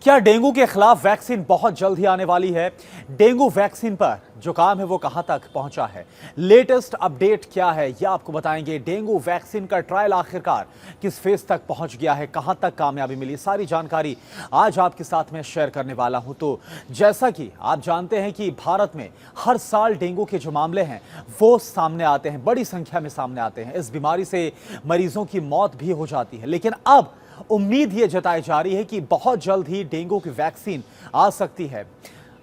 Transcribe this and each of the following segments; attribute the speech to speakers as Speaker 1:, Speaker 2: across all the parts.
Speaker 1: क्या डेंगू के खिलाफ वैक्सीन बहुत जल्द ही आने वाली है? डेंगू वैक्सीन पर जो काम है वो कहां तक पहुंचा है? लेटेस्ट अपडेट क्या है ये आपको बताएंगे। डेंगू वैक्सीन का ट्रायल आखिरकार किस फेज तक पहुंच गया है, कहां तक कामयाबी मिली, सारी जानकारी आज आपके साथ में शेयर करने वाला हूं। तो जैसा कि आप जानते हैं कि भारत में हर साल डेंगू के जो मामले हैं वो सामने आते हैं, बड़ी संख्या में सामने आते हैं। इस बीमारी से मरीजों की मौत भी हो जाती है, लेकिन अब उम्मीद ये जताई जा रही है कि बहुत जल्द ही डेंगू की वैक्सीन आ सकती है।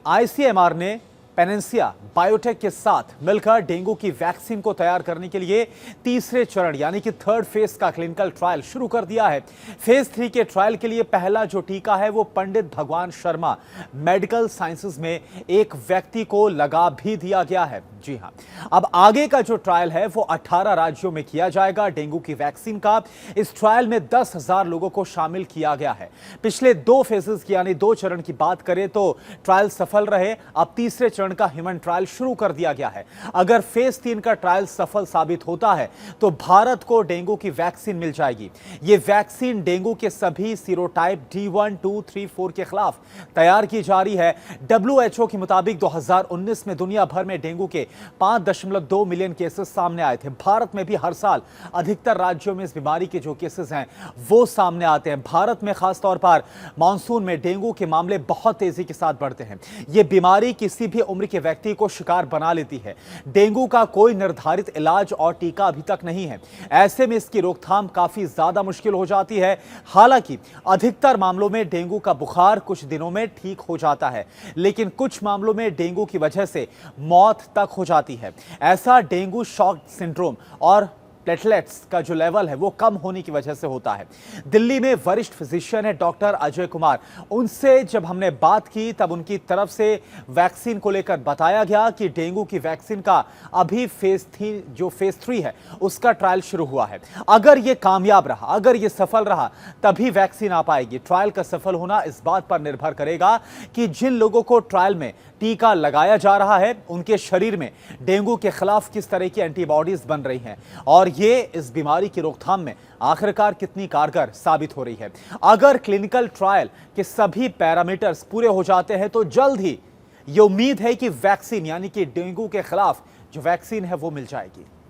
Speaker 1: आईसीएमआर ने पेनेंसिया बायोटेक के साथ मिलकर डेंगू की वैक्सीन को तैयार करने के लिए तीसरे चरण यानी कि थर्ड फेज का क्लिनिकल ट्रायल शुरू कर दिया है। फेज 3 के ट्रायल के लिए पहला जो टीका है वो पंडित भगवान शर्मा मेडिकल साइंसेज में एक व्यक्ति को लगा भी दिया गया है। जी हां, अब आगे का जो ट्रायल है वो 18 राज्यों में किया जाएगा डेंगू की वैक्सीन का। इस ट्रायल में 10,000 लोगों को शामिल किया गया है। पिछले 2 फेजेस यानी 2 चरण की बात करें तो ट्रायल सफल रहे। अब तीसरे चरण का ह्यूमन ट्रायल शुरू कर दिया गया है। अगर फेज 3 का ट्रायल सफल साबित होता है तो भारत को डेंगू की वैक्सीन मिल जाएगी। ये वैक्सीन डेंगू के सभी सीरोटाइप D1, 2, 3, 4 के खिलाफ तैयार की जा रही है। WHO के मुताबिक 2019 में दुनिया भर में डेंगू के 5.2 मिलियन केसेस सामने आए थे। भारत में भी हर साल अधिकतर राज्यों में इस बीमारी के जो केसेस हैं वो सामने आते हैं। भारत में खासतौर पर मानसून में डेंगू के मामले बहुत तेजी के साथ बढ़ते हैं। ये बीमारी किसी भी उम्र के व्यक्ति को शिकार बना लेती है। डेंगू का कोई निर्धारित इलाज और टीका अभी तक नहीं है। ऐसे में इसकी रोकथाम काफी ज्यादा मुश्किल हो जाती है। हालांकि अधिकतर मामलों में डेंगू का बुखार कुछ दिनों में ठीक हो जाता है, लेकिन कुछ मामलों में डेंगू की वजह से मौत तक हो जाती है। ऐसा डेंगू शॉक सिंड्रोम और प्लेटलेट्स का जो लेवल है वो कम होने की वजह से होता है। दिल्ली में वरिष्ठ फिजिशियन है डॉक्टर अजय कुमार, उनसे जब हमने बात की तब उनकी तरफ से वैक्सीन को लेकर बताया गया कि डेंगू की वैक्सीन का अभी फेज 3 है उसका ट्रायल शुरू हुआ है। अगर ये कामयाब रहा, अगर ये सफल रहा तभी वैक्सीन आ पाएगी। ट्रायल का सफल होना इस बात पर निर्भर करेगा कि जिन लोगों को ट्रायल में टीका लगाया जा रहा है उनके शरीर में डेंगू के खिलाफ किस तरह की एंटीबॉडीज बन रही हैं और ये इस बीमारी की रोकथाम में आखिरकार कितनी कारगर साबित हो रही है। अगर क्लिनिकल ट्रायल के सभी पैरामीटर्स पूरे हो जाते हैं तो जल्द ही ये उम्मीद है कि वैक्सीन यानी कि डेंगू के खिलाफ जो वैक्सीन है वो मिल जाएगी।